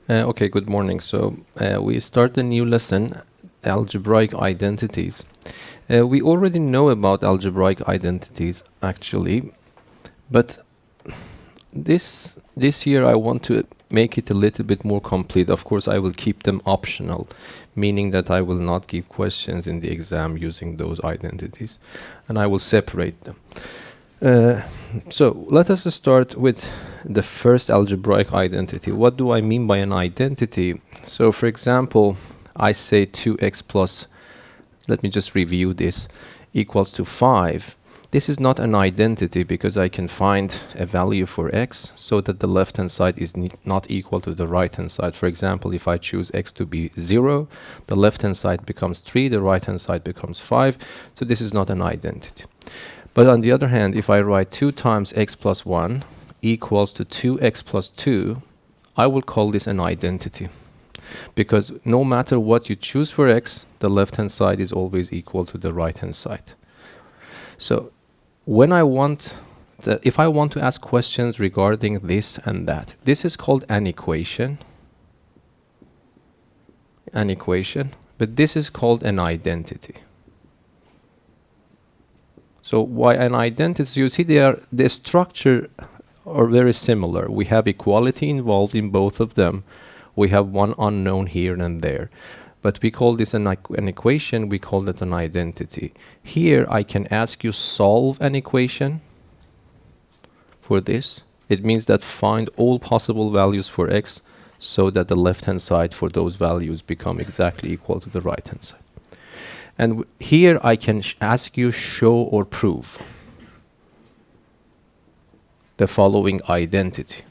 Okay, good morning. So we start a new lesson, algebraic identities. We already know about algebraic identities actually, but this year I want to make it a little bit more complete. Of course, I will keep them optional, meaning that I will not give questions in the exam using those identities, and I will separate them. So let us start with the first algebraic identity. What do I mean by an identity? So for example, I say 2x plus, let me just review this, equals to 5. This is not an identity because I can find a value for x so that the left hand side is not equal to the right hand side. For example, if I choose x to be 0, the left hand side becomes 3, the right hand side becomes 5. So this is not an identity. But on the other hand, if I write 2 times x plus 1 equals to 2x plus 2, I will call this an identity. Because no matter what you choose for x, the left-hand side is always equal to the right-hand side. So when if I want to ask questions regarding this and that, this is called an equation. But this is called an identity. So why an identity? You see, the structure are very similar. We have equality involved in both of them. We have one unknown here and there. But we call this an equation, we call it an identity. Here I can ask you solve an equation for this. It means that find all possible values for x so that the left-hand side for those values become exactly equal to the right-hand side. And here I can ask you show or prove the following identity.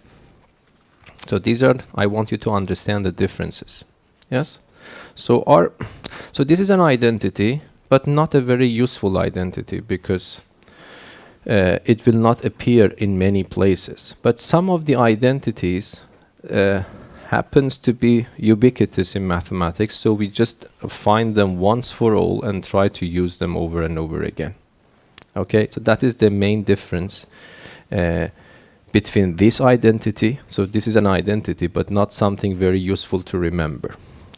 So these are, I want you to understand the differences. Yes? So this is an identity, but not a very useful identity because it will not appear in many places. But some of the identities happens to be ubiquitous in mathematics, so we just find them once for all and try to use them over and over again. Okay, so that is the main difference between this identity. So this is an identity, but not something very useful to remember.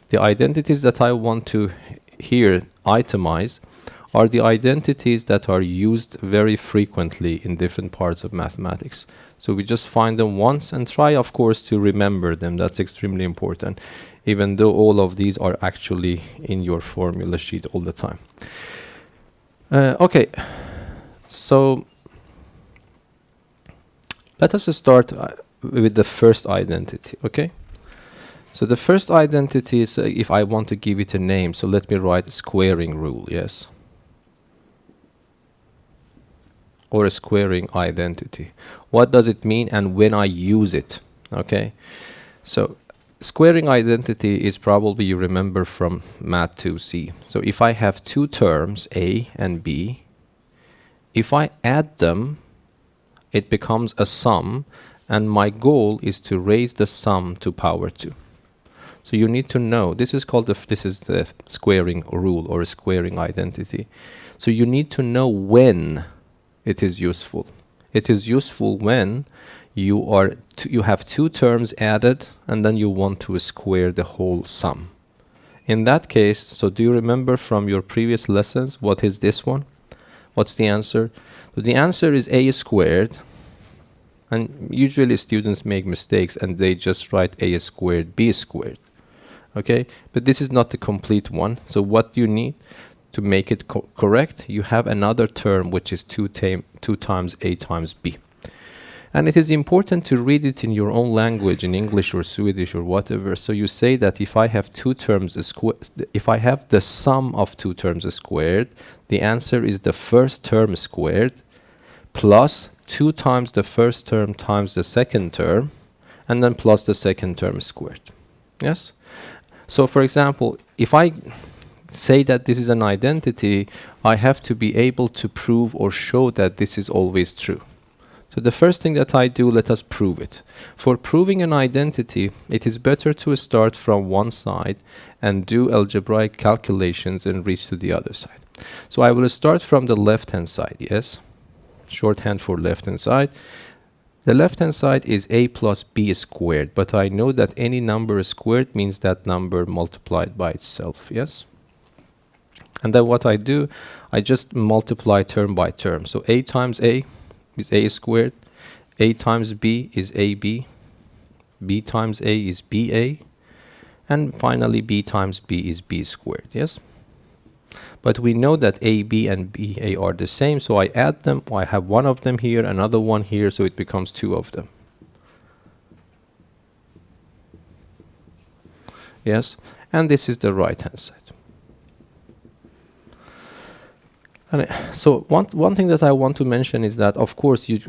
The identities that I want to here itemize are the identities that are used very frequently in different parts of mathematics. So we just find them once and try, of course, to remember them. That's extremely important, even though all of these are actually in your formula sheet all the time. Okay, so let us start with the first identity, okay? So the first identity is, if I want to give it a name, so let me write squaring rule, yes? Or a squaring identity. What does it mean and when I use it? Okay, so squaring identity is probably, you remember from Math 2C. So if I have two terms, A and B, if I add them, it becomes a sum, and my goal is to raise the sum to power 2. So you need to know, this is the squaring rule or a squaring identity. So you need to know when it is useful. It is useful when you have two terms added and then you want to square the whole sum. In that case, so do you remember from your previous lessons, what is this one? What's the answer? So the answer is a squared. And usually students make mistakes and they just write a squared b squared. Okay, but this is not the complete one. So what do you need to make it correct? You have another term which is 2 times a times b. And it is important to read it in your own language, in English or Swedish or whatever. So you say that if I have two terms if I have the sum of two terms squared, the answer is the first term squared plus 2 times the first term times the second term, and then plus the second term squared. Yes? So for example, if I say that this is an identity, I have to be able to prove or show that this is always true. So the first thing that I do, let us prove it. For proving an identity, it is better to start from one side and do algebraic calculations and reach to the other side. So I will start from the left-hand side, yes? Shorthand for left-hand side. The left-hand side is a plus b squared, but I know that any number squared means that number multiplied by itself, yes? And then what I do, I just multiply term by term. So a times a is a squared, a times b is ab, b times a is ba, and finally b times b is b squared, yes? But we know that AB and BA are the same, so I add them. I have one of them here, another one here, so it becomes two of them. Yes, and this is the right hand side. And so one thing that I want to mention is that, of course, you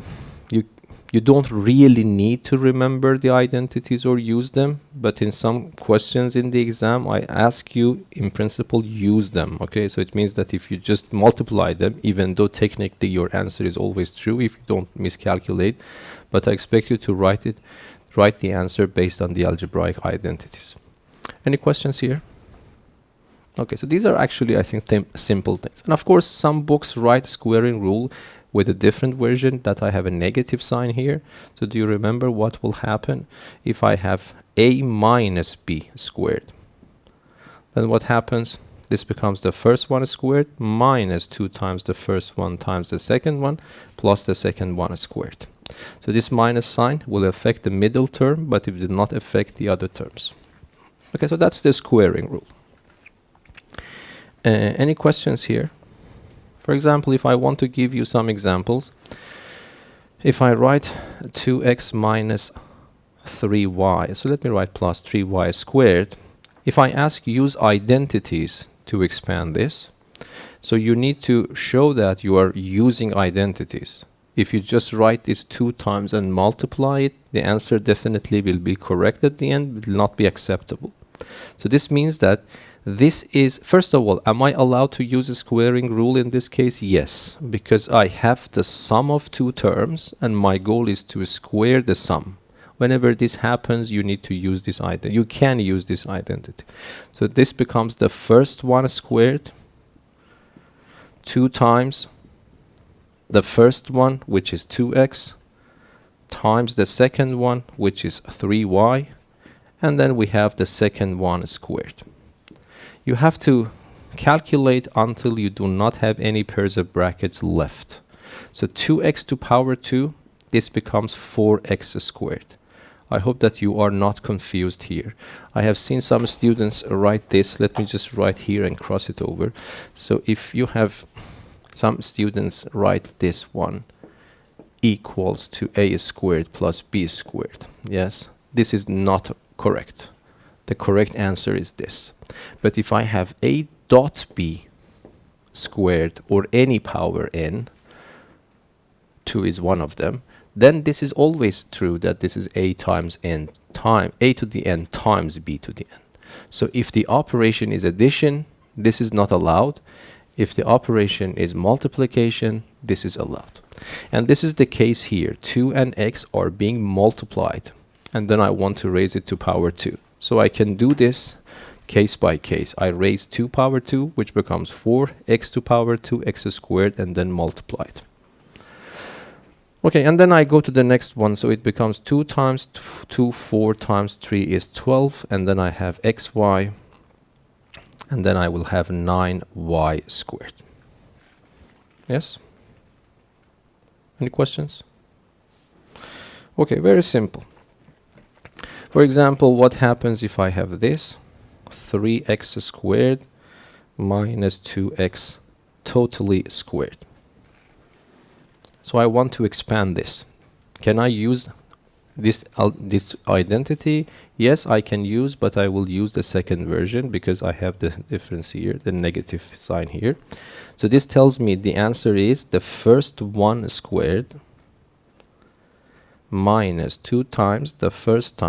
don't really need to remember the identities or use them, but in some questions in the exam, I ask you, in principle, use them, okay? So it means that if you just multiply them, even though technically your answer is always true if you don't miscalculate, but I expect you to write the answer based on the algebraic identities. Any questions here? Okay, so these are actually, I think, simple things. And of course, some books write squaring rule with a different version that I have a negative sign here. So do you remember what will happen if I have a minus b squared? Then what happens? This becomes the first one squared minus 2 times the first one times the second one plus the second one squared. So this minus sign will affect the middle term, but it will not affect the other terms. Okay, so that's the squaring rule. Any questions here? For example, if I want to give you some examples, if I write 2x minus 3y, so let me write plus 3y squared. If I ask use identities to expand this, so you need to show that you are using identities. If you just write this 2 times and multiply it, the answer definitely will be correct at the end, will not be acceptable. So this means that this is, first of all, am I allowed to use a squaring rule in this case? Yes, because I have the sum of two terms and my goal is to square the sum. Whenever this happens, you need to use this identity. You can use this identity. So this becomes the first one squared, 2 times the first one, which is 2x, times the second one, which is 3y, and then we have the second one squared. You have to calculate until you do not have any pairs of brackets left. So 2x to power 2, this becomes 4x squared. I hope that you are not confused here. I have seen some students write this. Let me just write here and cross it over. So if you have some students write this one equals to a squared plus b squared. Yes, this is not correct. The correct answer is this. But if I have a dot b squared or any power n, 2 is one of them, then this is always true that this is a times n times a to the n times b to the n. So if the operation is addition, this is not allowed. If the operation is multiplication, this is allowed. And this is the case here. 2 and x are being multiplied. And then I want to raise it to power 2. So I can do this case by case. I raise 2 power 2, which becomes 4x to power 2, x squared, and then multiplied. Okay, and then I go to the next one. So it becomes 2 times 2, 4 times 3 is 12. And then I have xy. And then I will have 9y squared. Yes? Any questions? Okay, very simple. For example, what happens if I have this? 3x squared minus 2x totally squared. So I want to expand this. Can I use this identity? Yes, I can use, but I will use the second version because I have the difference here, the negative sign here. So this tells me the answer is the first one squared minus 2 times the first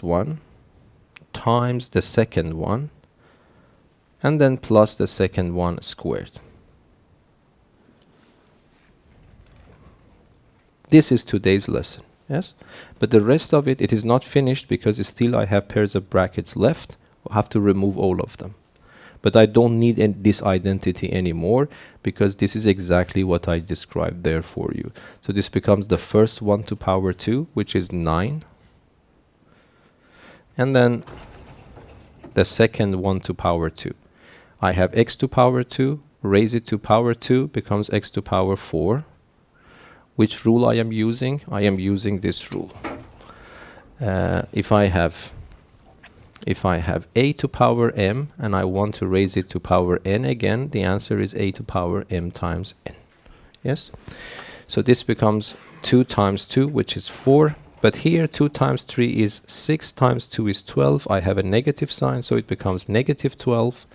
one times the second one, and then plus the second one squared. This is today's lesson, yes? But the rest of it, it is not finished because still I have pairs of brackets left. I have to remove all of them. But I don't need this identity anymore because this is exactly what I described there for you. So this becomes the first 1 to power 2, which is 9. And then the second 1 to power 2. I have x to power 2, raise it to power 2, becomes x to power 4. Which rule I am using? I am using this rule. If I have a to power m and I want to raise it to power n again, the answer is a to power m times n. Yes? So this becomes 2 times 2, which is 4. But here 2 times 3 is 6, times 2 is 12. I have a negative sign, so it becomes negative 12.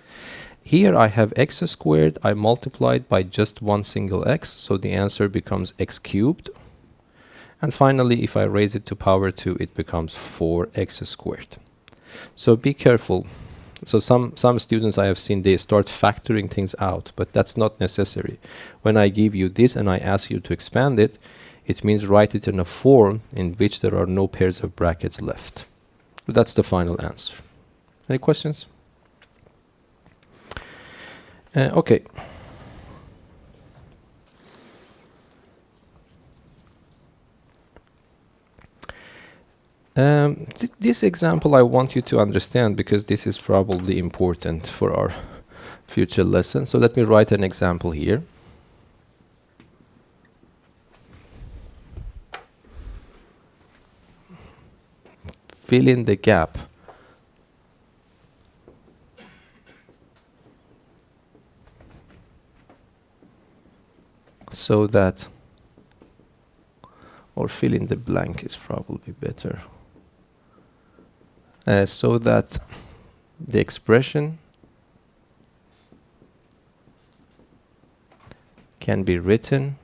Here I have x squared. I multiplied by just one single x, so the answer becomes x cubed. And finally, if I raise it to power 2, it becomes 4x squared. So be careful. So some students I have seen, they start factoring things out, but that's not necessary. When I give you this and I ask you to expand it, it means write it in a form in which there are no pairs of brackets left. So that's the final answer. Any questions? Okay. This example I want you to understand because this is probably important for our future lesson. So let me write an example here. Fill in the gap. So that, or fill in the blank is probably better. So that the expression can be written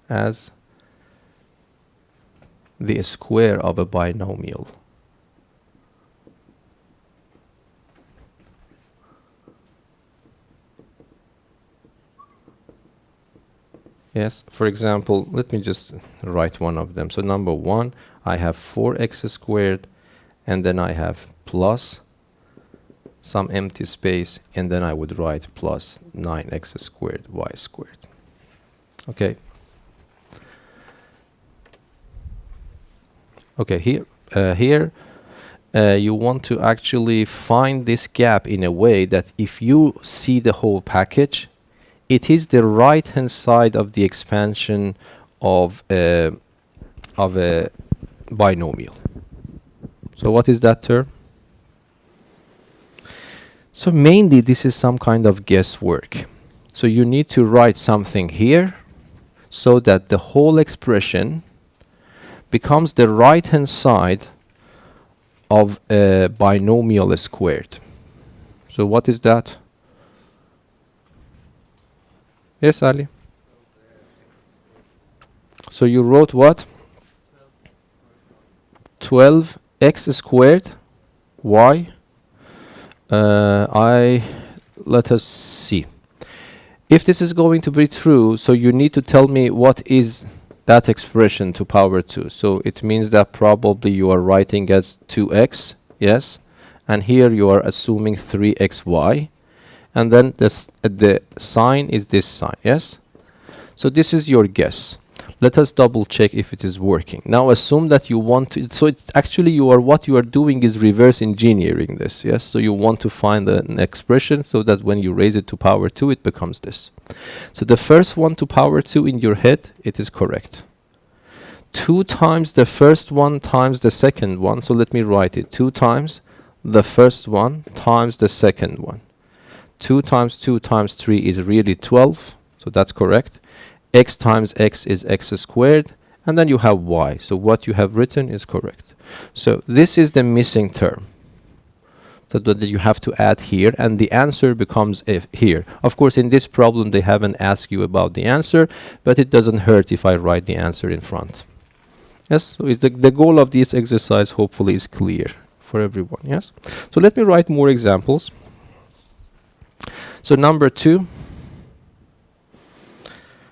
as the square of a binomial. Yes, for example, let me just write one of them. So number 1, I have 4x squared, and then I have plus some empty space, and then I would write plus 9x squared y squared. Okay. Okay, here you want to actually find this gap in a way that if you see the whole package, it is the right hand side of the expansion of a binomial. So what is that term? So mainly this is some kind of guesswork. So you need to write something here so that the whole expression becomes the right hand side of a binomial squared. So what is that? Yes, Ali? So you wrote what? 12x squared y. Let us see. If this is going to be true, so you need to tell me what is that expression to power 2. So it means that probably you are writing as 2x, yes? And here you are assuming 3xy. And then the sign is this sign, yes? So this is your guess. Let us double check if it is working. Now assume that you want to, so it's actually what you are doing is reverse engineering this, yes? So you want to find an expression so that when you raise it to power 2, it becomes this. So the first one to power 2 in your head, it is correct. 2 times the first one times the second one, so let me write it. 2 times the first one times the second one. 2 times 2 times 3 is really 12, so that's correct. X times x is x squared, and then you have y. So what you have written is correct. So this is the missing term that you have to add here, and the answer becomes here. Of course, in this problem, they haven't asked you about the answer, but it doesn't hurt if I write the answer in front. Yes, so the goal of this exercise hopefully is clear for everyone, yes? So let me write more examples. So number 2,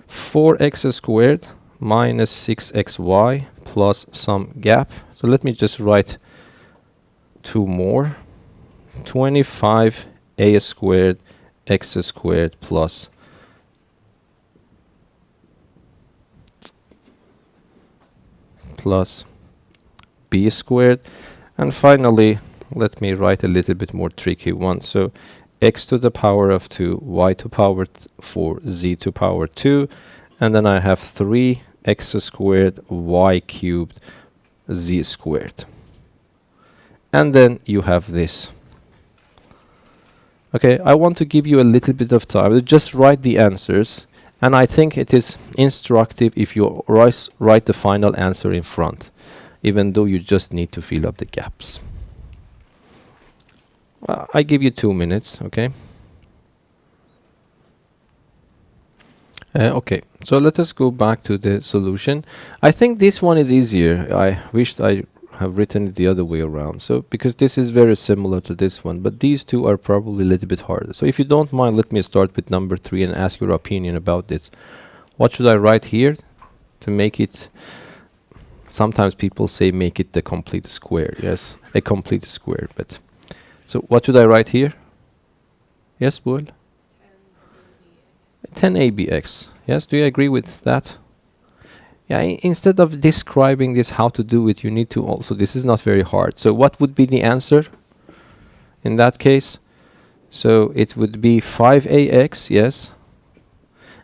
4x squared minus 6xy plus some gap. So So let me just write two more. 25a squared x squared plus b squared. And finally, let me write a little bit more tricky one. So x to the power of 2, y to power 4, z to power 2. And then I have 3x squared y cubed z squared. And then you have this. Okay, I want to give you a little bit of time to just write the answers, and I think it is instructive if you write the final answer in front, even though you just need to fill up the gaps. I give you 2 minutes, okay? Okay, so let us go back to the solution. I think this one is easier. I wished I have written it the other way around. So because this is very similar to this one, but these two are probably a little bit harder. So if you don't mind, let me start with number 3 and ask your opinion about this. What should I write here to make it? Sometimes people say make it the complete square. Yes, a complete square. But so what should I write here? Yes, Boel? 10abx. Yes, do you agree with that? Yeah, instead of describing this how to do it, you need to also, this is not very hard. So what would be the answer in that case? So it would be 5ax, yes.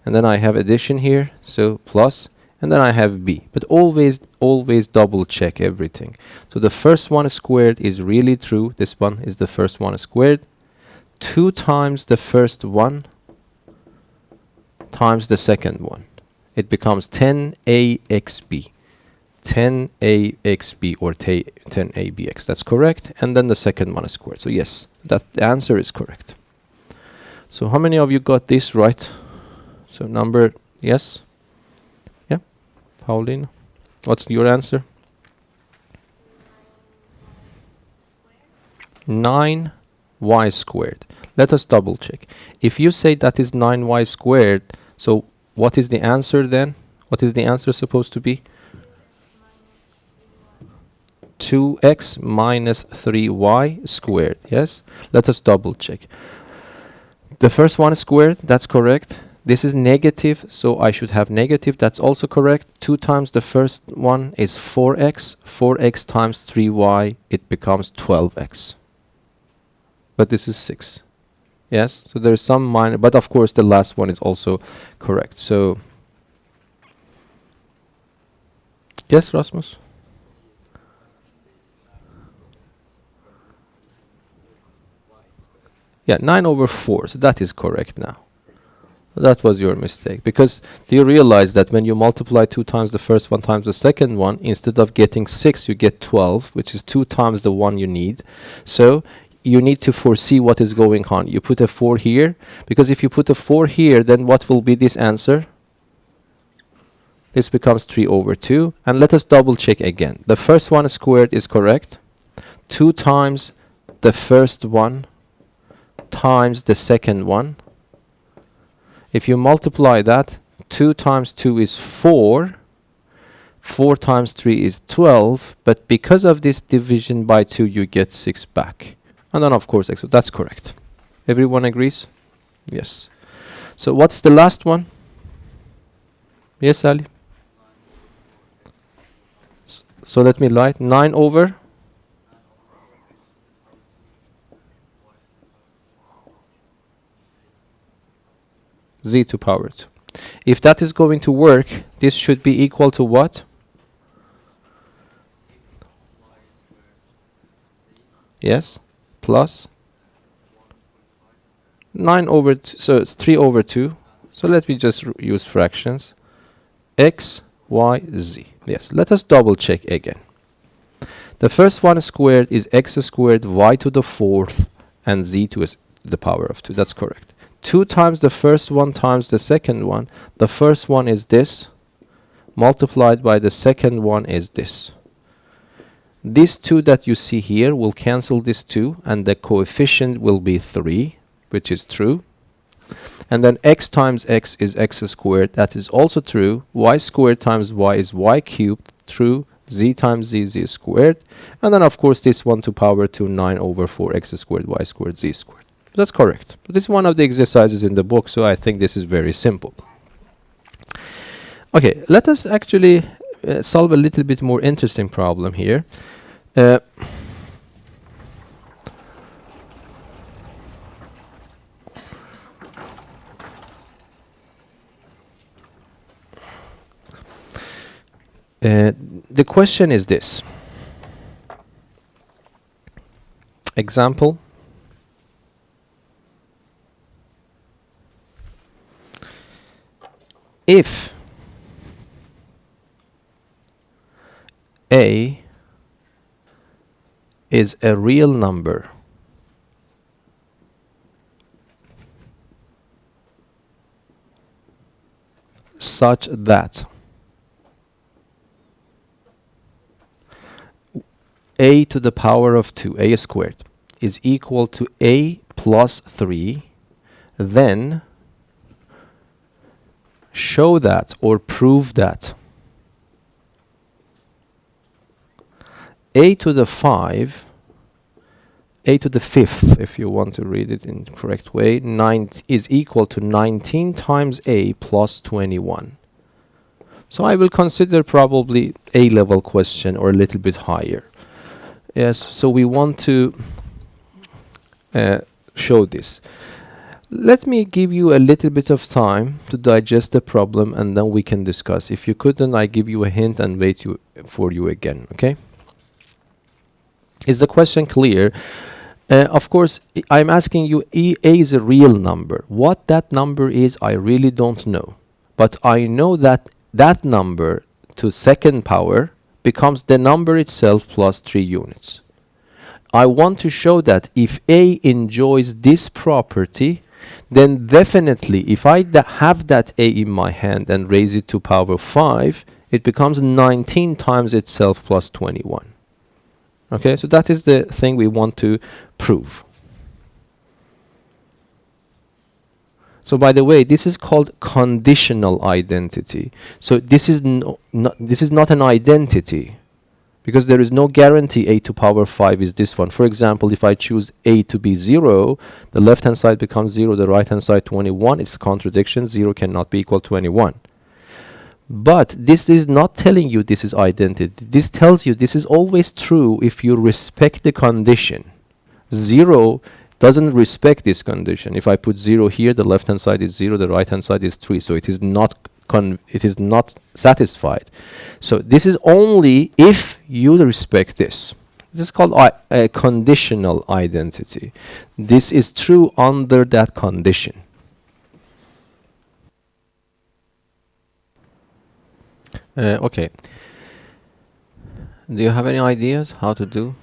And then I have addition here, so plus, and then I have b. But always double check everything. So the first one squared is really true. This one is the first one squared. 2 times the first one times the second one. It becomes 10axb. 10axb or 10abx. That's correct. And then the second one is squared. So yes, that the answer is correct. So how many of you got this right? So number, yes? Yeah? Pauline? What's your answer? 9y squared. Let us double check. If you say that is 9y squared, so what is the answer then? What is the answer supposed to be? 2x minus 3y squared. Yes? Let us double check. The first one is squared. That's correct. This is negative, so I should have negative. That's also correct. 2 times the first one is 4x. 4x times 3y, it becomes 12x. But this is 6. Yes, so there's some minor, but of course the last one is also correct. So, yes, Rasmus? Yeah, 9/4, so that is correct now. That was your mistake, because do you realize that when you multiply 2 times the first one times the second one, instead of getting 6, you get 12, which is 2 times the one you need. So you need to foresee what is going on. You put a 4 here, because if you put a 4 here, then what will be this answer? This becomes 3/2. And let us double check again. The first one squared is correct. 2 times the first one times the second one. If you multiply that, 2 times 2 is 4. 4 times 3 is 12. But because of this division by 2, you get 6 back. And then, of course, so that's correct. Everyone agrees? Yes. So what's the last one? Yes, Ali? So let me write 9 over z to power 2. If that is going to work, this should be equal to what? Yes, plus 9/2, so it's 3/2. So let me just use fractions. X, y, z. Yes, let us double check again. The first one squared is x squared, y to the 4th, and z to the power of 2. That's correct. 2 times the first one times the second one. The first one is this, multiplied by the second one is this. These 2 that you see here will cancel this 2, and the coefficient will be 3, which is true. And then x times x is x squared. That is also true. Y squared times y is y cubed. True. z times z squared, and then of course this 1 to power 2, 9 over 4 x squared y squared z squared. That's correct. This is one of the exercises in the book, so I think this is very simple. Okay, let us actually solve a little bit more interesting problem here. The question is this. Example. If a is a real number such that a to the power of 2, a squared, is equal to a plus 3, then show that or prove that a to the 5, a to the 5th, if you want to read it in the correct way, is equal to 19 times a plus 21. So I will consider probably a level question or a little bit higher. Yes, so we want to show this. Let me give you a little bit of time to digest the problem, and then we can discuss. If you couldn't, I give you a hint and wait for you again, okay? Is the question clear? Of course, I'm asking you, a is a real number. What that number is, I really don't know. But I know that that number to second power becomes the number itself plus 3 units. I want to show that if a enjoys this property, then definitely if I have that a in my hand and raise it to power 5, it becomes 19 times itself plus 21. Okay, so that is the thing we want to prove. So by the way, this is called conditional identity. So this is not an identity, because there is no guarantee a to power 5 is this one. For example, if I choose a to be 0, the left hand side becomes 0, the right hand side 21. It's a contradiction. 0 cannot be equal to 21. But this is not telling you this is identity. This tells you this is always true if you respect the condition. 0 doesn't respect this condition. If I put 0 here, the left hand side is 0, the right hand side is 3. So it is not satisfied. So this is only if you respect this. This is called a conditional identity. This is true under that condition. Okay. Do you have any ideas how to do?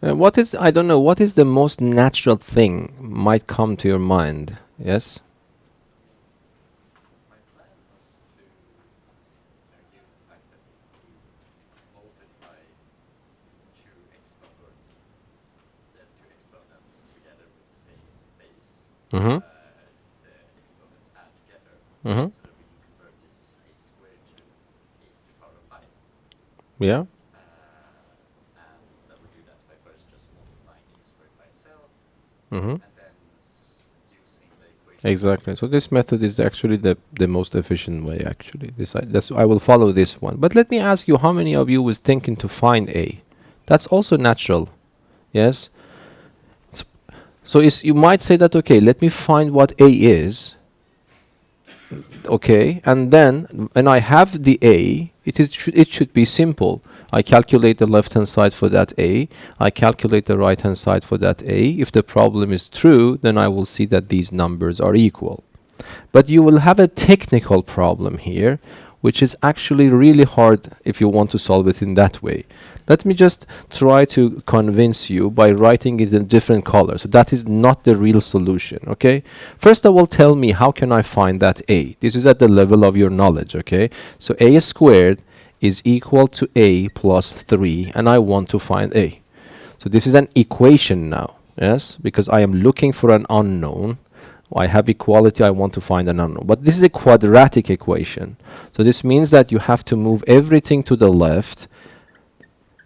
I don't know, what is the most natural thing might come to your mind? Yes? My plan was to use the fact that if you multiply two exponents together with the same base, Mm-hmm. the exponents add together. Mm-hmm. So that we can convert this a squared to a to the power of 5. Yeah. And that would do that by first just multiplying a squared by itself, Mm-hmm. and then using the equation. Exactly. So this method is actually the most efficient way, actually. I will follow this one. But let me ask you, how many of you was thinking to find a? That's also natural. Yes? So you might say that, okay, let me find what a is. Okay, and then when I have the a, it should be simple. I calculate the left hand side for that a, I calculate the right hand side for that a. If the problem is true, then I will see that these numbers are equal. But you will have a technical problem here, which is actually really hard if you want to solve it in that way. Let me just try to convince you by writing it in different colors. So that is not the real solution, okay? First of all, tell me, how can I find that a? This is at the level of your knowledge, okay? So a squared is equal to a plus 3, and I want to find a. So this is an equation now, yes? Because I am looking for an unknown. I have equality, I want to find an unknown. But this is a quadratic equation. So this means that you have to move everything to the left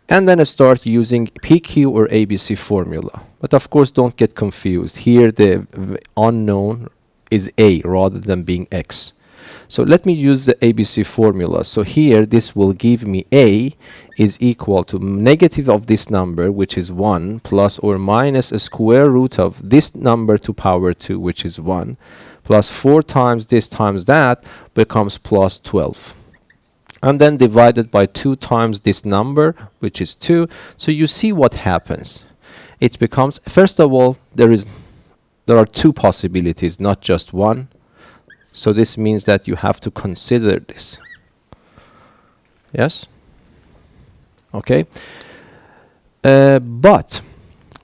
and then start using PQ or ABC formula. But of course, don't get confused. Here, the unknown is A rather than being X. So let me use the ABC formula. So here, this will give me A is equal to negative of this number, which is 1, plus or minus a square root of this number to power 2, which is 1, plus 4 times this times that becomes plus 12. And then divided by 2 times this number, which is 2. So you see what happens. It becomes, first of all, there are 2 possibilities, not just one. So this means that you have to consider this. Yes? Okay. But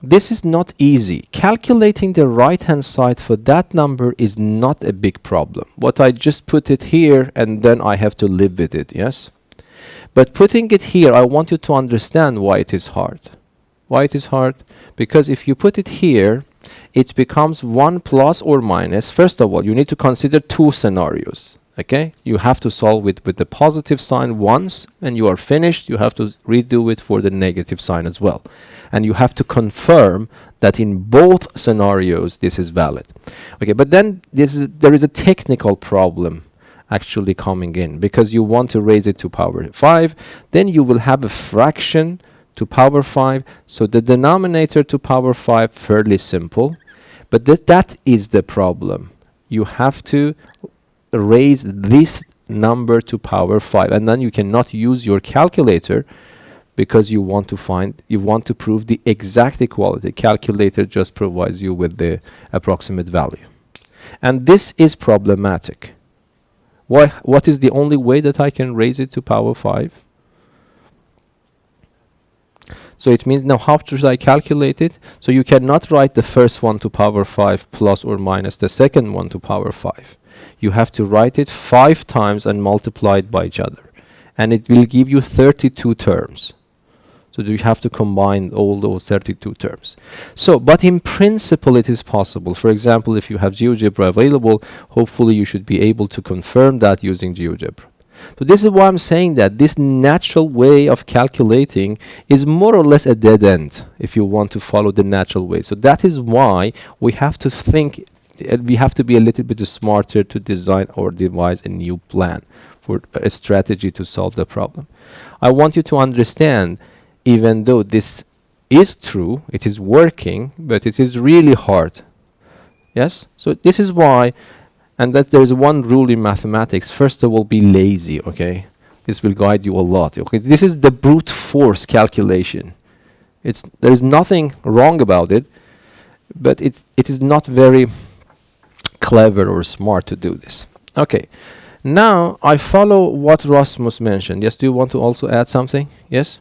this is not easy. Calculating the right-hand side for that number is not a big problem. What I just put it here and then I have to live with it, yes? But putting it here, I want you to understand why it is hard. Why it is hard? Because if you put it here, it becomes 1 plus or minus. First of all, you need to consider 2 scenarios. Okay? You have to solve it with the positive sign once, and you are finished. You have to redo it for the negative sign as well. And you have to confirm that in both scenarios this is valid. Okay, but then there is a technical problem actually coming in, because you want to raise it to power 5. Then you will have a fraction to power 5. So the denominator to power 5, fairly simple. But that is the problem. You have to raise this number to power 5, and then you cannot use your calculator because you want to prove the exact equality. Calculator just provides you with the approximate value. And this is problematic. What is the only way that I can raise it to power 5? So it means, now how should I calculate it? So you cannot write the first one to power 5 plus or minus the second one to power 5. You have to write it 5 times and multiply it by each other. And it will give you 32 terms. So you have to combine all those 32 terms. So, but in principle it is possible. For example, if you have GeoGebra available, hopefully you should be able to confirm that using GeoGebra. So this is why I'm saying that this natural way of calculating is more or less a dead end if you want to follow the natural way. So that is why we have to think, we have to be a little bit smarter to design or devise a new plan for a strategy to solve the problem. I want you to understand, even though this is true, it is working, but it is really hard. Yes? So this is why, and that there is one rule in mathematics. First of all, be lazy, okay? This will guide you a lot. Okay, this is the brute force calculation. There is nothing wrong about it, but it is not very clever or smart to do this. Okay, now I follow what Rasmus mentioned. Yes, do you want to also add something? Yes?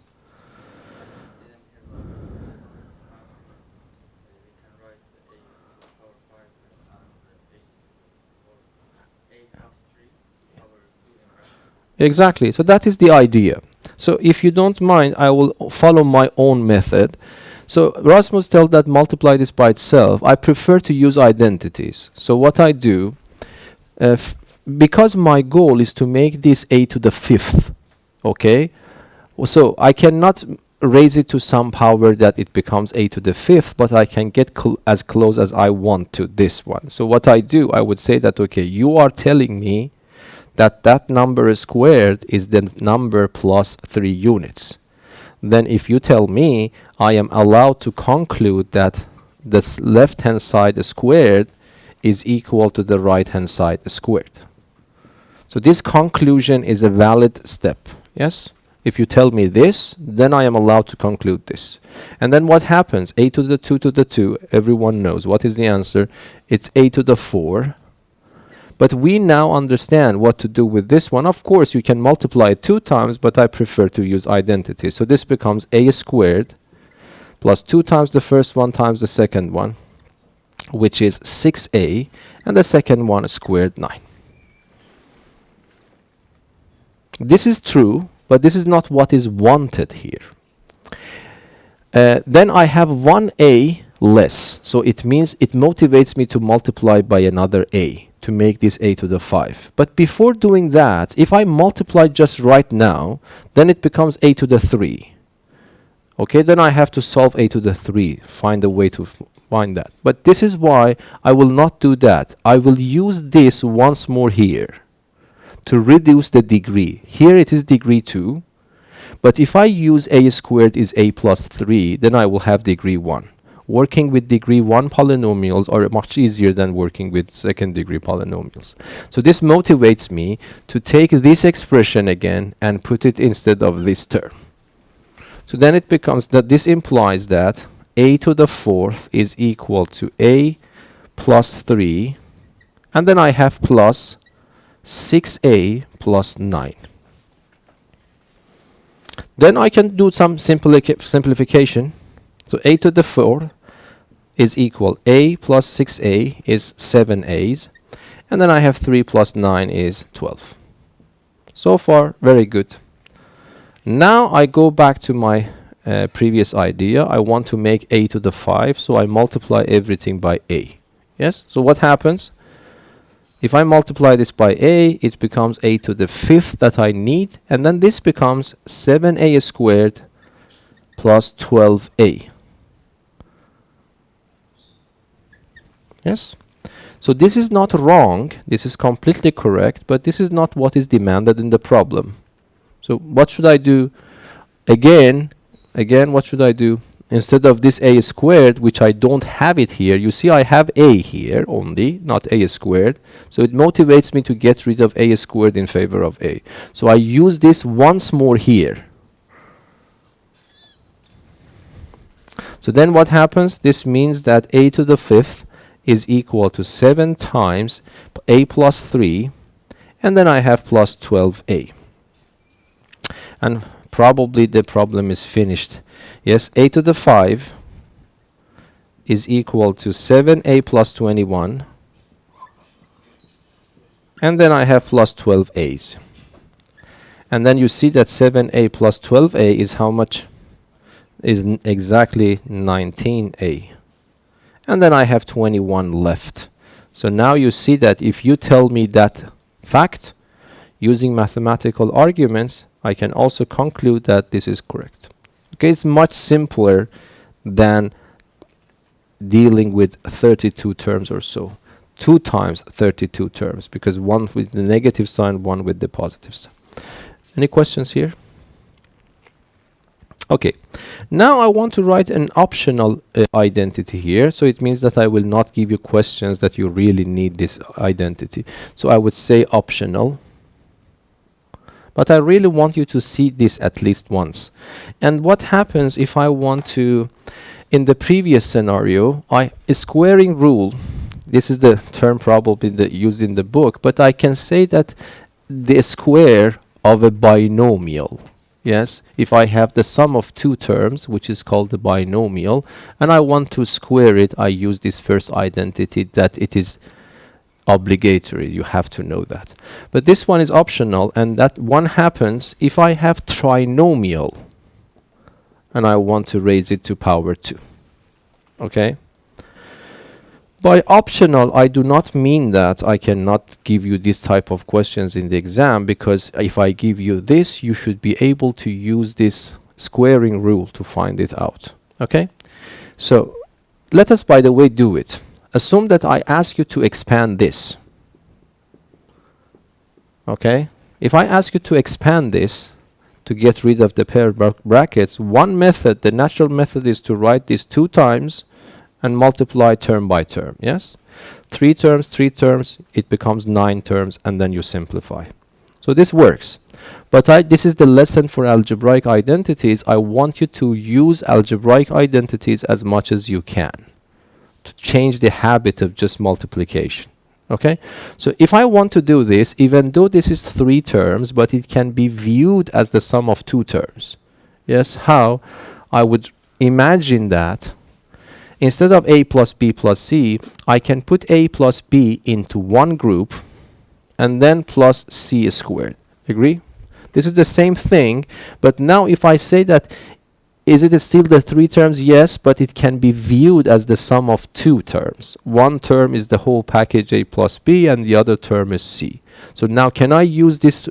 Exactly. So that is the idea. So if you don't mind, I will follow my own method. So Rasmus tells that multiply this by itself. I prefer to use identities. So what I do, because my goal is to make this a to the 5th, okay? So I cannot raise it to some power that it becomes a to the 5th, but I can get as close as I want to this one. So what I do, I would say that, okay, you are telling me that number squared is the number plus 3 units. Then if you tell me, I am allowed to conclude that the left-hand side squared is equal to the right-hand side squared. So this conclusion is a valid step. Yes? If you tell me this, then I am allowed to conclude this. And then what happens? A to the 2 to the 2, everyone knows. What is the answer? It's a to the 4. But we now understand what to do with this one. Of course, you can multiply it 2 times, but I prefer to use identity. So this becomes a squared plus 2 times the first one times the second one, which is 6a, and the second one squared 9. This is true, but this is not what is wanted here. Then I have 1a less. So it means it motivates me to multiply by another a to make this a to the 5. But before doing that, if I multiply just right now, then it becomes a to the 3. Okay, then I have to solve a to the 3, find a way to find that. But this is why I will not do that. I will use this once more here to reduce the degree. Here it is degree 2, but if I use a squared is a plus 3, then I will have degree 1. Working with degree 1 polynomials are much easier than working with second degree polynomials. So this motivates me to take this expression again and put it instead of this term. So then it becomes that this implies that a to the 4th is equal to a plus 3, and then I have plus 6a plus 9. Then I can do some simplification. So a to the 4th is equal a plus 6a is 7a's, and then I have 3 plus 9 is 12. So far, very good. Now I go back to my previous idea. I want to make a to the 5, so I multiply everything by a. Yes? So what happens? If I multiply this by a, it becomes a to the 5th that I need, and then this becomes 7a squared plus 12a. Yes? So this is not wrong, this is completely correct, but this is not what is demanded in the problem. So what should I do? Again, what should I do? Instead of this a squared, which I don't have it here, you see I have a here only, not a squared. So it motivates me to get rid of a squared in favor of a. So I use this once more here. So then what happens? This means that a to the 5th is equal to 7 times a plus 3, and then I have plus 12a. And probably the problem is finished. Yes, a to the 5 is equal to 7a plus 21, and then I have plus 12a's. And then you see that 7a plus 12a is how much? Is exactly 19a. And then I have 21 left. So now you see that if you tell me that fact, using mathematical arguments, I can also conclude that this is correct. Okay, it's much simpler than dealing with 32 terms or so. 2 times 32 terms, because one with the negative sign, one with the positive sign. Any questions here? Okay, now I want to write an optional identity here. So it means that I will not give you questions that you really need this identity. So I would say optional. But I really want you to see this at least once. And what happens if I want to, in the previous scenario, a squaring rule, this is the term probably used in the book, but I can say that the square of a binomial. Yes, if I have the sum of 2 terms, which is called the binomial, and I want to square it, I use this first identity that it is obligatory. You have to know that. But this one is optional, and that one happens if I have trinomial and I want to raise it to power 2. Okay? By optional, I do not mean that I cannot give you this type of questions in the exam, because if I give you this, you should be able to use this squaring rule to find it out. Okay? So let us, by the way, do it. Assume that I ask you to expand this. Okay? If I ask you to expand this to get rid of the pair brackets, one method, the natural method, is to write this 2 times and multiply term by term. Yes? 3 terms, it becomes 9 terms, and then you simplify. So this works. But this is the lesson for algebraic identities. I want you to use algebraic identities as much as you can to change the habit of just multiplication. Okay? So if I want to do this, even though this is 3 terms, but it can be viewed as the sum of 2 terms. Yes? How? I would imagine that instead of a plus b plus c, I can put a plus b into one group and then plus c squared. Agree? This is the same thing, but now if I say that is it still the three terms? Yes, but it can be viewed as the sum of two terms. One term is the whole package A plus B, and the other term is C. So now can I use this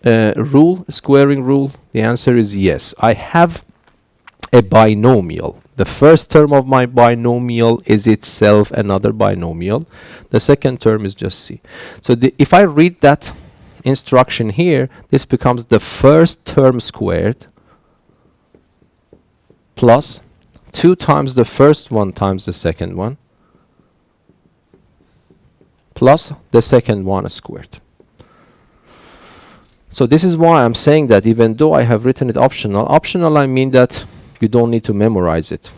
rule, squaring rule? The answer is yes. I have a binomial. The first term of my binomial is itself another binomial. The second term is just C. So if I read that instruction here, this becomes the first term squared plus 2 times the first one times the second one plus the second one squared. So this is why I'm saying that even though I have written it optional I mean that you don't need to memorize it.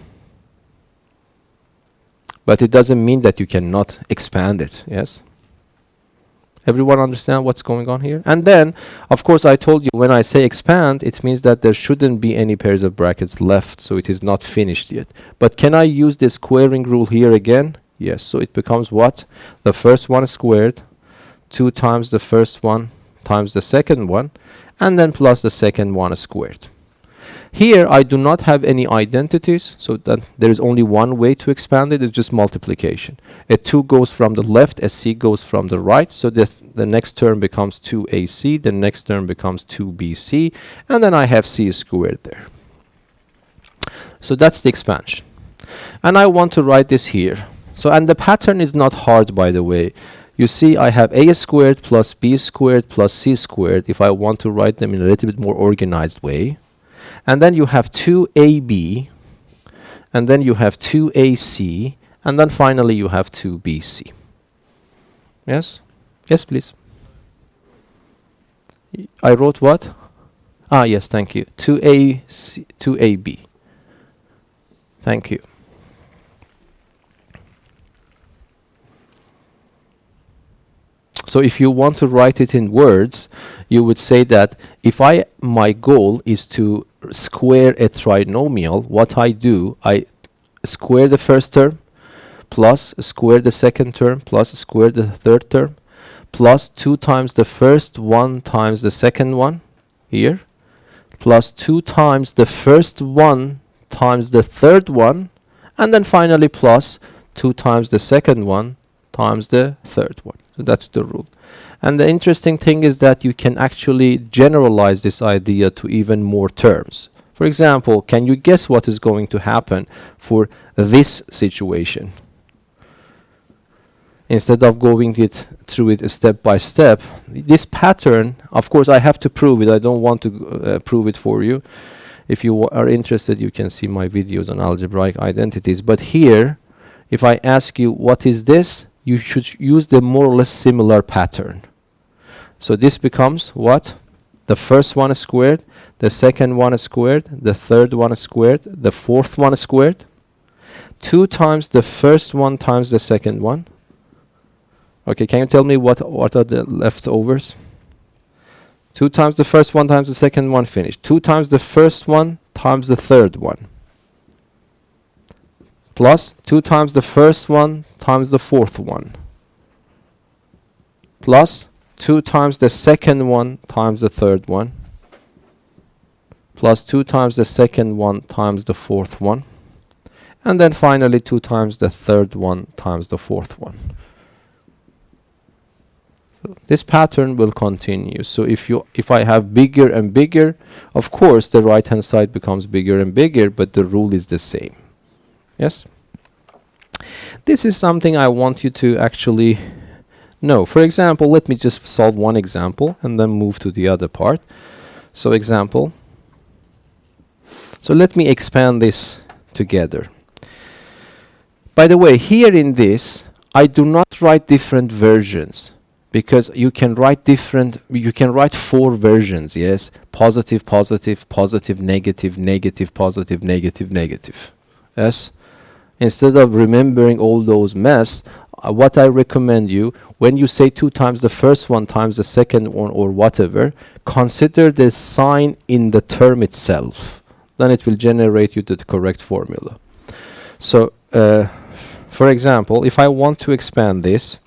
But it doesn't mean that you cannot expand it, yes? Everyone understand what's going on here? And then, of course, I told you when I say expand, it means that there shouldn't be any pairs of brackets left, so it is not finished yet. But can I use the squaring rule here again? Yes, so it becomes what? The first one squared, 2 times the first one times the second one, and then plus the second one squared. Here I do not have any identities, so that there is only one way to expand it, it's just multiplication. A 2 goes from the left, a C goes from the right, so the next term becomes 2AC, the next term becomes 2BC, and then I have C squared there. So that's the expansion. And I want to write this here. So, and the pattern is not hard, by the way. You see I have A squared plus B squared plus C squared if I want to write them in a little bit more organized way. And then you have 2AB, and then you have 2AC, and then finally you have 2BC. Yes? Yes, please. I wrote what? Ah, yes, thank you. 2AC, 2AB. Thank you. So if you want to write it in words, you would say that if my goal is to square a trinomial, what I do, I square the first term, plus square the second term, plus square the third term, plus 2 times the first one times the second one, here, plus 2 times the first one times the third one, and then finally plus 2 times the second one times the third one. So that's the rule. And the interesting thing is that you can actually generalize this idea to even more terms. For example, can you guess what is going to happen for this situation? Instead of going through it step by step, this pattern, of course I have to prove it, I don't want to prove it for you. If you are interested, you can see my videos on algebraic identities. But here, if I ask you what is this, you should use the more or less similar pattern. So this becomes what? The first one squared, the second one squared, the third one squared, the fourth one squared, 2 times the first one times the second one. Okay, can you tell me what are the leftovers? 2 times the first one times the second one, finished. 2 times the first one times the third one. Plus 2 times the first one times the fourth one. Plus 2 times the second one times the third one. Plus 2 times the second one times the fourth one. And then finally 2 times the third one times the fourth one. So this pattern will continue. So if I have bigger and bigger, of course the right hand side becomes bigger and bigger, but the rule is the same. Yes? This is something I want you to actually know. For example, let me just solve one example and then move to the other part. So example. So let me expand this together. By the way, here in this, I do not write different versions, because you can write 4 versions, yes? Positive, positive, positive, negative, negative, positive, negative, negative. Yes? Instead of remembering all those mess, what I recommend you, when you say 2 times the first one times the second one or whatever, consider the sign in the term itself. Then it will generate you the correct formula. So, for example, if I want to expand this,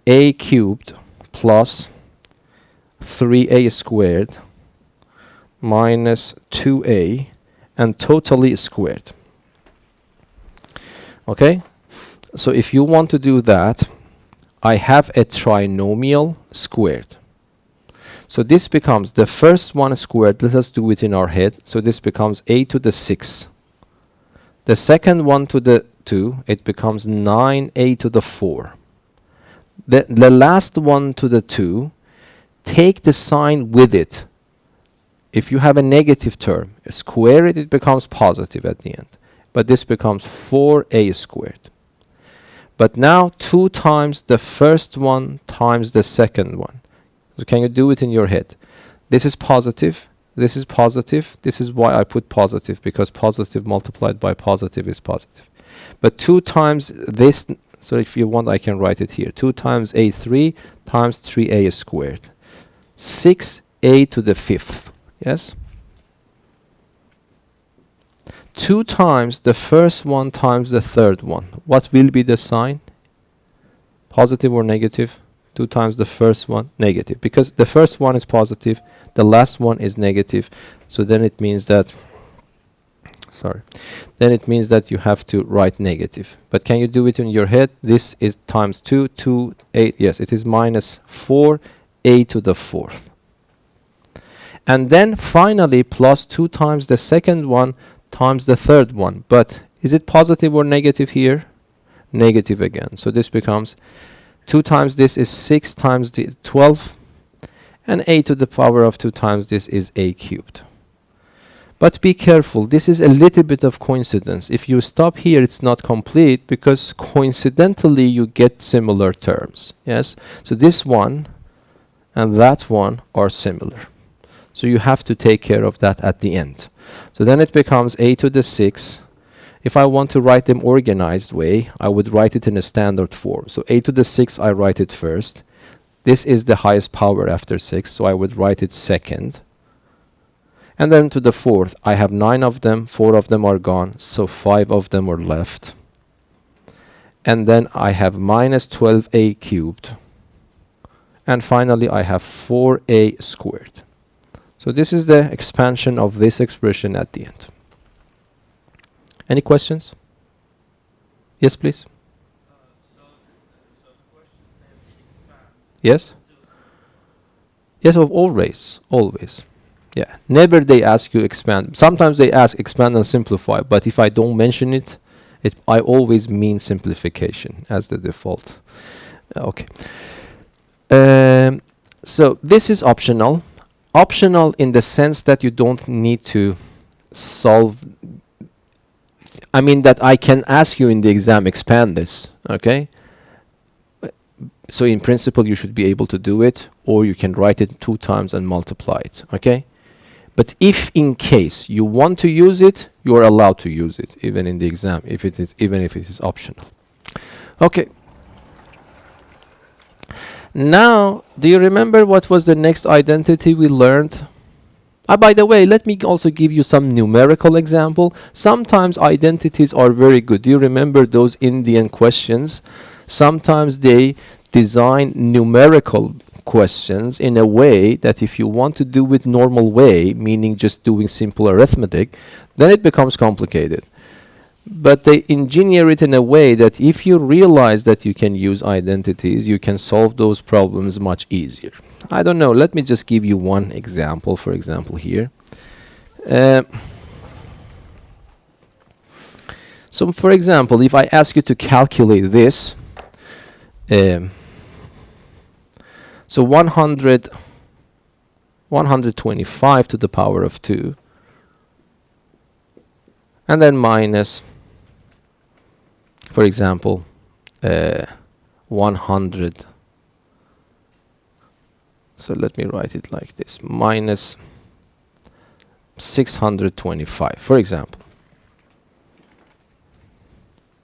a cubed plus 3a squared minus 2a and totally squared. Okay? So if you want to do that, I have a trinomial squared. So this becomes the first one squared. Let us do it in our head. So this becomes a to the 6. The second one to the 2, it becomes 9a to the 4. The last one to the 2, take the sign with it. If you have a negative term, square it, it becomes positive at the end. But this becomes 4a squared. But now 2 times the first one times the second one. So can you do it in your head? This is positive, this is positive. This is why I put positive, because positive multiplied by positive is positive. But 2 times this, so if you want I can write it here. 2 times a3 times 3a squared. 6a to the 5th. Yes? 2 times the first one times the third one. What will be the sign? Positive or negative? 2 times the first one, negative. Because the first one is positive, the last one is negative. So then it means that, then it means that you have to write negative. But can you do it in your head? This is times 2, 2, 8. Yes, it is minus 4a to the 4th. And then finally plus 2 times the second one times the third one. But is it positive or negative here? Negative again. So this becomes 2 times this is 6 times the 12. And a to the power of 2 times this is a cubed. But be careful. This is a little bit of coincidence. If you stop here, it's not complete because coincidentally you get similar terms. Yes. So this one and that one are similar. So you have to take care of that at the end. So then it becomes a to the 6. If I want to write them organized way, I would write it in a standard form. So a to the 6, I write it first. This is the highest power after 6, so I would write it second. And then to the 4th, I have 9 of them, 4 of them are gone, so 5 of them are left. And then I have minus 12a cubed. And finally, I have 4a squared. So this is the expansion of this expression at the end. Any questions? Yes, please. So the question says expand. Yes? Yes, always. Yeah. Never they ask you expand. Sometimes they ask expand and simplify, but if I don't mention it, I always mean simplification as the default. Okay. So this is optional. Optional in the sense that you don't need to solve. I mean that I can ask you in the exam, expand this, okay? So in principle, you should be able to do it, or you can write it 2 times and multiply it, okay? But if in case you want to use it, you are allowed to use it, even in the exam, even if it is optional. Okay. Now, do you remember what was the next identity we learned? By the way, let me also give you some numerical example. Sometimes identities are very good. Do you remember those Indian questions? Sometimes they design numerical questions in a way that if you want to do it normal way, meaning just doing simple arithmetic, then it becomes complicated. But they engineer it in a way that if you realize that you can use identities, you can solve those problems much easier. I don't know, let me just give you one example, for example here. So for example, if I ask you to calculate this, so 125 to the power of 2, and then minus, for example, 100. So let me write it like this, minus 625, for example.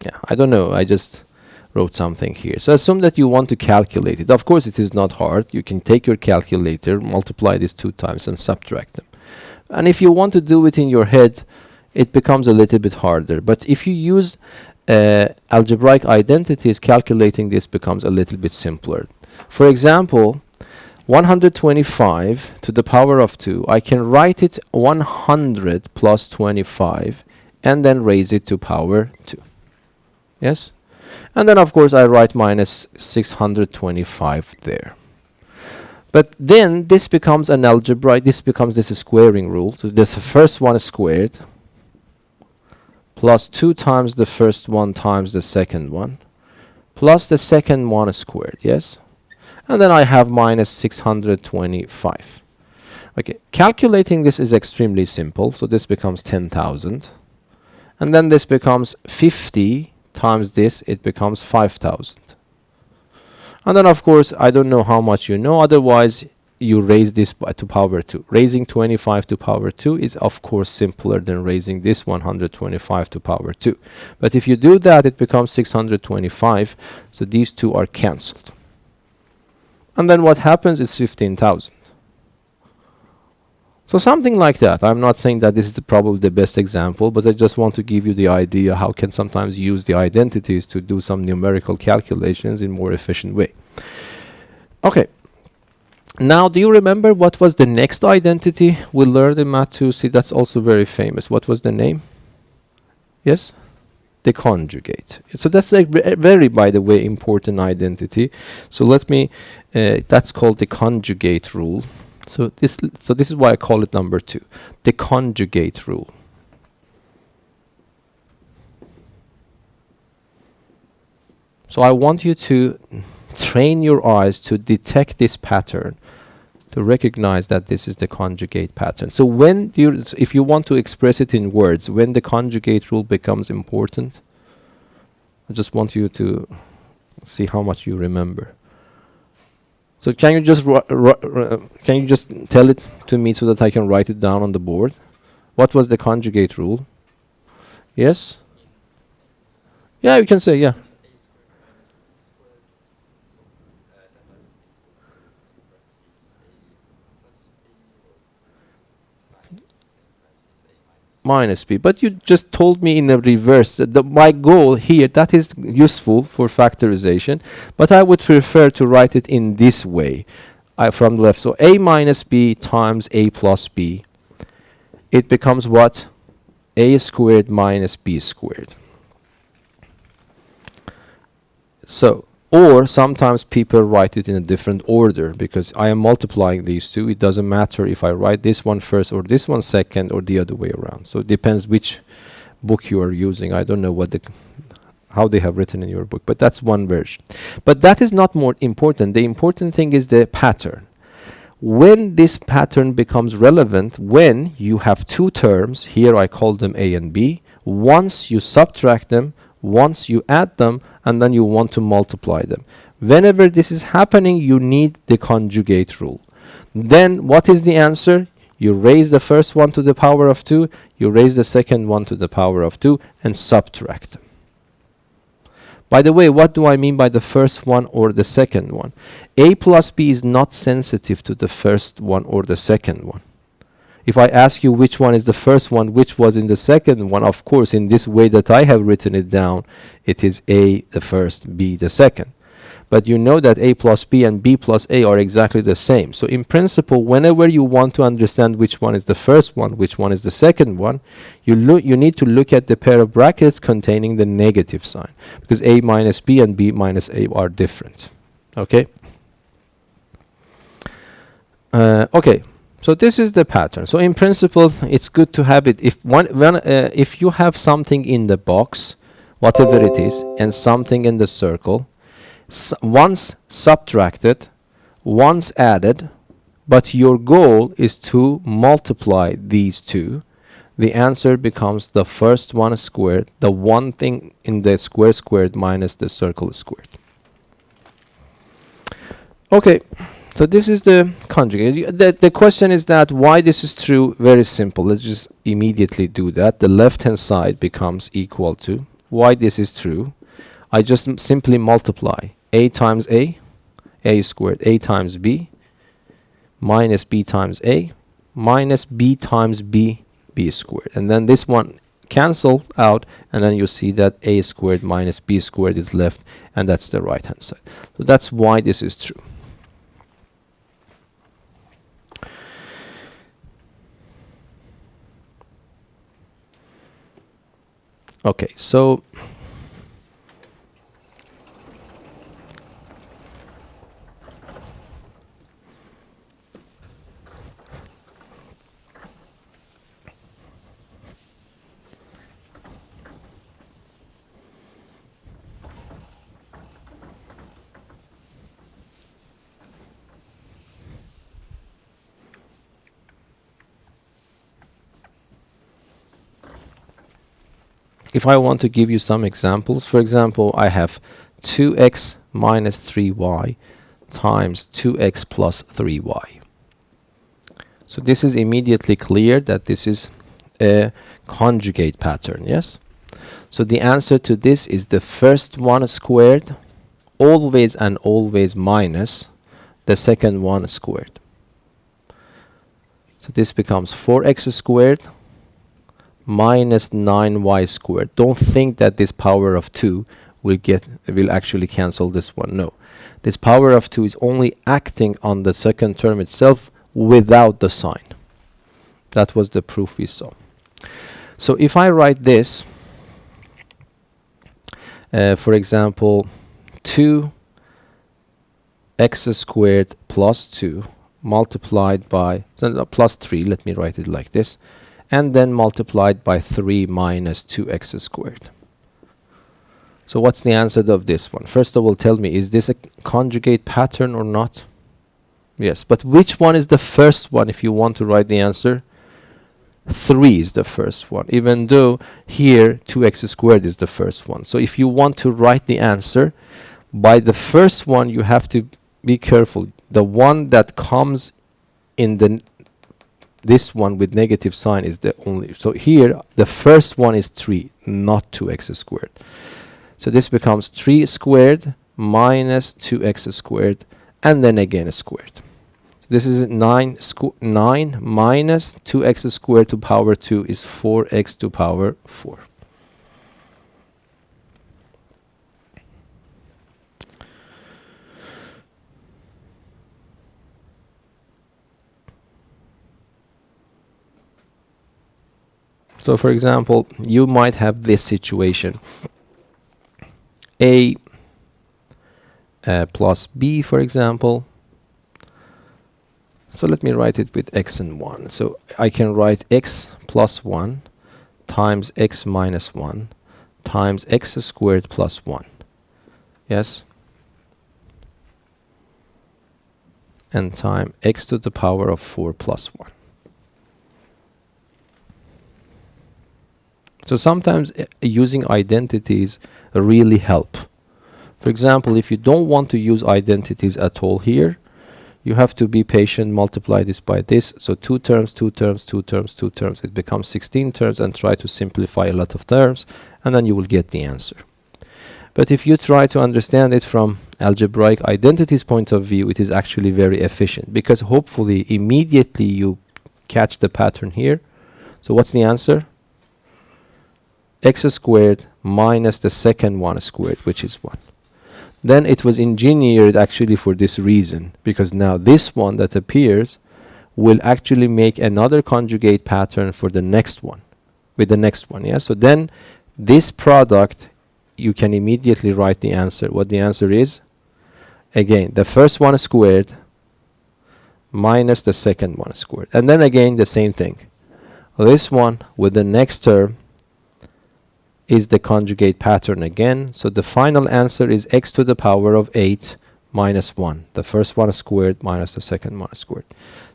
Yeah, I don't know, I just wrote something here. So assume that you want to calculate it. Of course, it is not hard. You can take your calculator, multiply this 2 times and subtract them. And if you want to do it in your head, it becomes a little bit harder. But if you use algebraic identities, calculating this becomes a little bit simpler. For example, 125 to the power of 2, I can write it 100 plus 25 and then raise it to power 2. Yes? And then of course I write minus 625 there. But then this becomes an algebraic, this becomes this squaring rule. So this first one squared plus 2 times the first one times the second one plus the second one squared, yes? And then I have minus 625. Okay, calculating this is extremely simple. So this becomes 10,000. And then this becomes 50 times this, it becomes 5,000. And then of course, I don't know how much you know, otherwise you raise this to power 2. Raising 25 to power 2 is of course simpler than raising this 125 to power 2. But if you do that, it becomes 625. So these two are cancelled. And then what happens is 15,000. So something like that. I'm not saying that this is probably the best example, but I just want to give you the idea how can sometimes use the identities to do some numerical calculations in more efficient way. Okay. Now, do you remember what was the next identity we learned in Math 2? See, that's also very famous. What was the name? Yes? The conjugate. So that's a very, by the way, important identity. So let me, that's called the conjugate rule. So this is why I call it number 2, the conjugate rule. So I want you to train your eyes to detect this pattern, to recognize that this is the conjugate pattern. So when you, if you want to express it in words, when the conjugate rule becomes important, I just want you to see how much you remember. So can you just tell it to me so that I can write it down on the board? What was the conjugate rule? Yes? Yeah, you can say, yeah. Minus b, but you just told me in the reverse that my goal here, that is useful for factorization, but I would prefer to write it in this way, from the left. So a minus b times a plus b, it becomes what? A squared minus b squared. So, or sometimes people write it in a different order because I am multiplying these two. It doesn't matter if I write this one first or this one second or the other way around. So it depends which book you are using. I don't know what how they have written in your book, but that's one version. But that is not more important. The important thing is the pattern. When this pattern becomes relevant, when you have two terms, here I call them a and b, once you subtract them, once you add them, and then you want to multiply them. Whenever this is happening, you need the conjugate rule. Then what is the answer? You raise the first one to the power of 2, you raise the second one to the power of 2, and subtract them. By the way, what do I mean by the first one or the second one? A plus b is not sensitive to the first one or the second one. If I ask you which one is the first one, which was in the second one, of course, in this way that I have written it down, it is A the first, B the second. But you know that A plus B and B plus A are exactly the same. So in principle, whenever you want to understand which one is the first one, which one is the second one, you need to look at the pair of brackets containing the negative sign, because A minus B and B minus A are different. Okay? Okay. So this is the pattern. So in principle, it's good to have it. If you have something in the box, whatever it is, and something in the circle, once subtracted, once added, but your goal is to multiply these two, the answer becomes the first one squared, the one thing in the square squared minus the circle squared. Okay. So this is the conjugate. The question is that why this is true? Very simple. Let's just immediately do that. The left-hand side becomes equal to, why this is true? I just simply multiply a times a squared, a times b, minus b times a, minus b times b, b squared. And then this one cancels out, and then you see that a squared minus b squared is left, and that's the right-hand side. So that's why this is true. Okay, so if I want to give you some examples, for example, I have 2x minus 3y times 2x plus 3y. So this is immediately clear that this is a conjugate pattern, yes? So the answer to this is the first one squared, always and always minus the second one squared. So this becomes 4x squared minus 9y squared. Don't think that this power of 2 will actually cancel this one. No. This power of 2 is only acting on the second term itself without the sign. That was the proof we saw. So if I write this, for example, 2x squared plus 2 multiplied by plus 3, let me write it like this, and then multiplied by 3 minus 2x squared. So what's the answer of this one? First of all, tell me, is this a conjugate pattern or not? Yes, but which one is the first one if you want to write the answer? 3 is the first one, even though here 2x squared is the first one. So if you want to write the answer, by the first one you have to be careful. The one that comes in this one with negative sign is the only. So here the first one is 3, not 2x squared. So this becomes 3 squared minus 2x squared and then again squared. This is 9 minus 2x squared to power 2 is 4x to power 4. So for example, you might have this situation. A plus b, for example. So let me write it with x and 1. So I can write x plus 1 times x minus 1 times x squared plus 1. Yes? And time x to the power of 4 plus 1. So sometimes using identities really help. For example, if you don't want to use identities at all here, you have to be patient, multiply this by this. So 2 terms, 2 terms, 2 terms, 2 terms. It becomes 16 terms, and try to simplify a lot of terms, and then you will get the answer. But if you try to understand it from algebraic identities point of view, it is actually very efficient, because hopefully immediately you catch the pattern here. So what's the answer? X squared minus the second one squared, which is 1. Then it was engineered actually for this reason, because now this one that appears will actually make another conjugate pattern for the next one, with the next one. Yeah. So then this product, you can immediately write the answer. What the answer is? Again, the first one squared minus the second one squared, and then again the same thing. This one with the next term is the conjugate pattern again. So the final answer is x to the power of 8 minus 1. The first one squared minus the second one squared.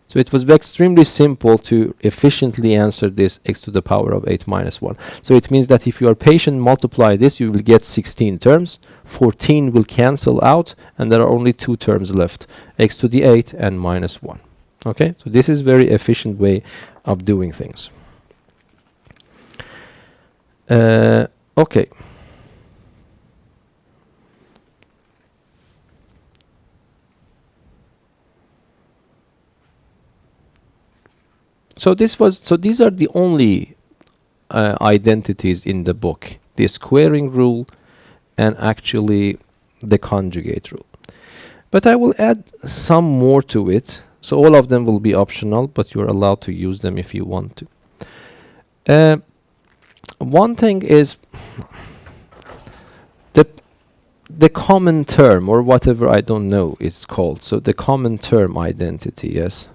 So it was extremely simple to efficiently answer this x to the power of 8 minus 1. So it means that if you are patient, multiply this, you will get 16 terms. 14 will cancel out, and there are only 2 terms left, x to the 8 and minus 1. Okay, so this is very efficient way of doing things. Okay. So these are the only identities in the book: the squaring rule and actually the conjugate rule. But I will add some more to it. So all of them will be optional, but you're allowed to use them if you want to. one thing is the the common term, or whatever, I don't know it's called. So the common term identity, yes.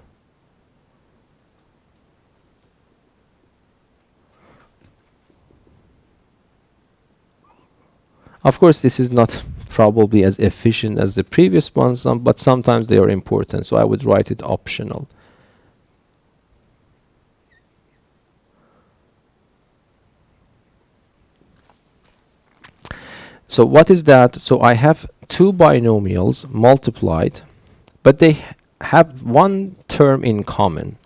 Of course, this is not probably as efficient as the previous ones, but sometimes they are important, so I would write it optional. So what is that? So I have two binomials multiplied, but they have one term in common.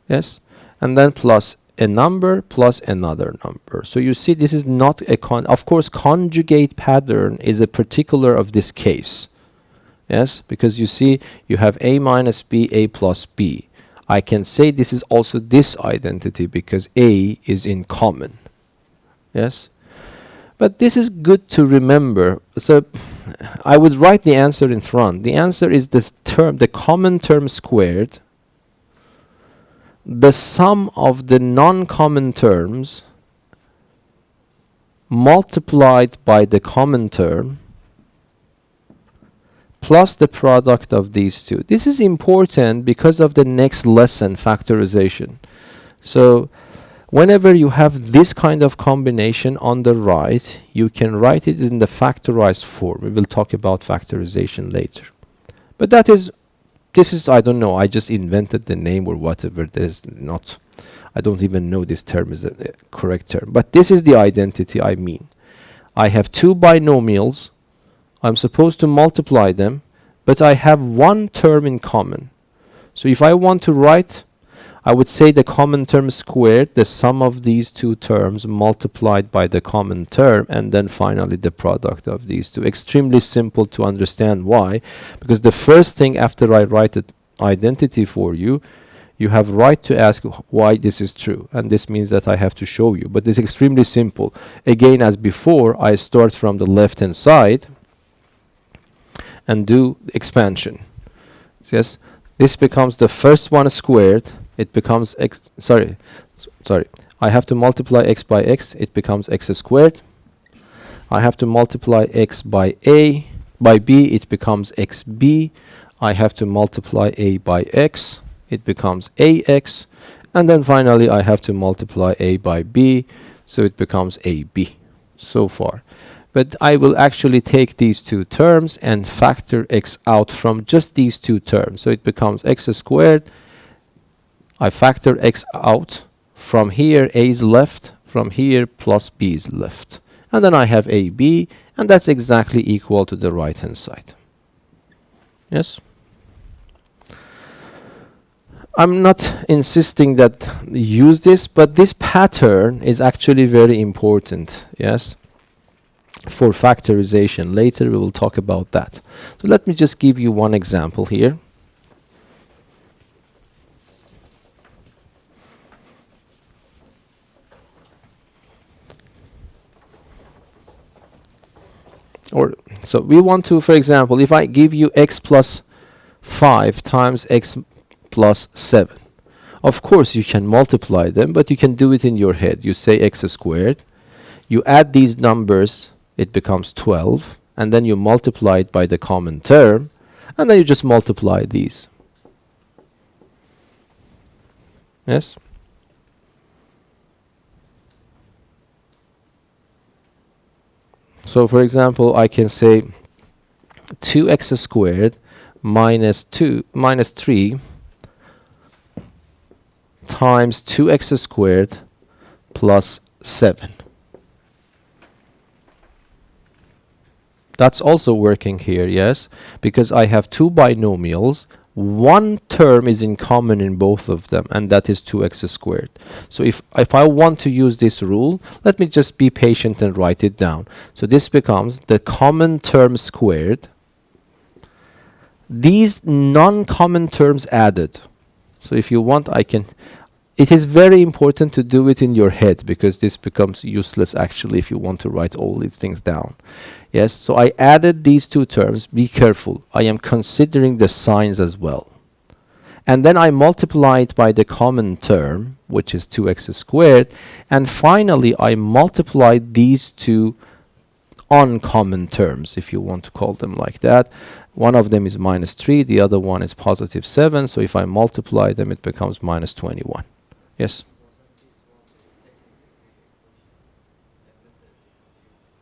Yes? And then plus a number plus another number. So you see, this is not a of course, conjugate pattern is a particular of this case. Yes? Because you see, you have a minus b, a plus b. I can say this is also this identity because a is in common. Yes? But this is good to remember. So I would write the answer in front. The answer is the term, the common term squared, the sum of the non-common terms multiplied by the common term plus the product of these two. This is important because of the next lesson, factorization. So whenever you have this kind of combination on the right, you can write it in the factorized form. We will talk about factorization later. But this is, I don't know, I just invented the name or whatever. There's not, I don't even know this term is the correct term. But this is the identity I mean. I have two binomials. I'm supposed to multiply them, but I have one term in common. So if I want to write, I would say the common term squared, the sum of these two terms multiplied by the common term, and then finally the product of these two. Extremely simple to understand. Why? Because the first thing after I write the identity for you, you have right to ask why this is true. And this means that I have to show you. But it's extremely simple. Again, as before, I start from the left-hand side and do expansion. Yes, this becomes the first one squared. It becomes x, sorry, I have to multiply x by x, it becomes x squared. I have to multiply x by a, by b, it becomes xb. I have to multiply a by x, it becomes ax. And then finally I have to multiply a by b, so it becomes ab, so far. But I will actually take these two terms and factor x out from just these two terms. So it becomes x squared. I factor x out. From here, a is left. From here, plus b is left. And then I have ab, and that's exactly equal to the right-hand side. Yes? I'm not insisting that use this, but this pattern is actually very important. Yes? For factorization. Later we will talk about that. So let me just give you one example here. So we want to, for example, if I give you x plus 5 times x plus 7. Of course you can multiply them, but you can do it in your head. You say x squared. You add these numbers, it becomes 12. And then you multiply it by the common term. And then you just multiply these. Yes? So for example, I can say 2x squared minus 3 times 2x squared plus 7. That's also working here, yes, because I have two binomials. One term is in common in both of them, and that is 2x squared. So if I want to use this rule, let me just be patient and write it down. So this becomes the common term squared. These non-common terms added. So if you want, I can. It is very important to do it in your head, because this becomes useless actually if you want to write all these things down. Yes, so I added these two terms. Be careful. I am considering the signs as well. and then I multiply it by the common term, which is 2x squared, and finally I multiply these two uncommon terms, if you want to call them like that. One of them is minus 3, the other one is positive 7, so if I multiply them it becomes minus 21. Yes?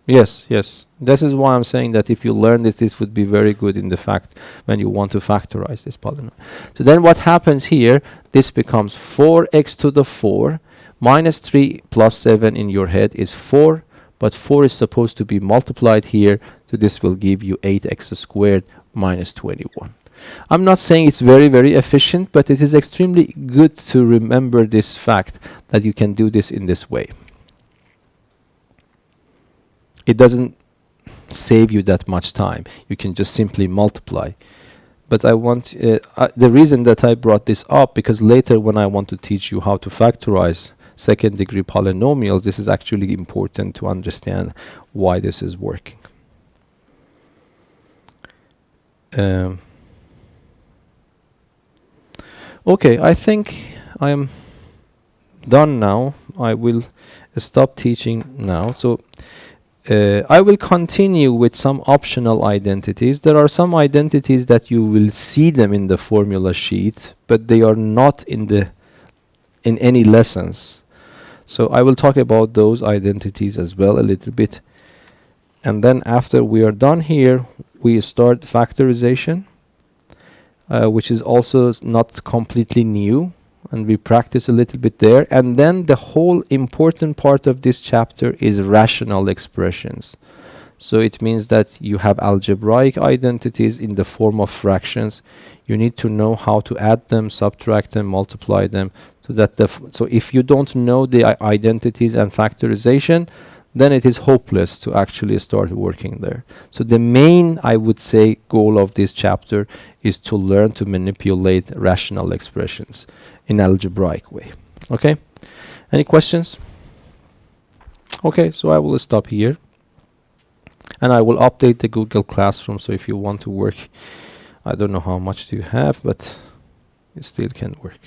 Yes, yes. This is why I'm saying that if you learn this, this would be very good in the fact when you want to factorize this polynomial. So then what happens here, this becomes 4x to the 4, minus 3 plus 7 in your head is 4, but 4 is supposed to be multiplied here, so this will give you 8x squared minus 21. I'm not saying it's very, very efficient, but it is extremely good to remember this fact that you can do this in this way. It doesn't save you that much time. You can just simply multiply. But I want, the reason that I brought this up, because later when I want to teach you how to factorize second degree polynomials, this is actually important to understand why this is working. Okay, I think I am done now. I will stop teaching now. So I will continue with some optional identities. There are some identities that you will see them in the formula sheet, but they are not in any lessons. So I will talk about those identities as well a little bit. And then after we are done here, we start factorization, which is also not completely new, and we practice a little bit there. And then the whole important part of this chapter is rational expressions. So it means that you have algebraic identities in the form of fractions. You need to know how to add them, subtract them, multiply them, so that so if you don't know the identities and factorization, then it is hopeless to actually start working there. So the main, I would say, goal of this chapter is to learn to manipulate rational expressions in algebraic way. Okay? Any questions? Okay, so I will stop here. And I will update the Google Classroom, so if you want to work, I don't know how much do you have, but you still can work.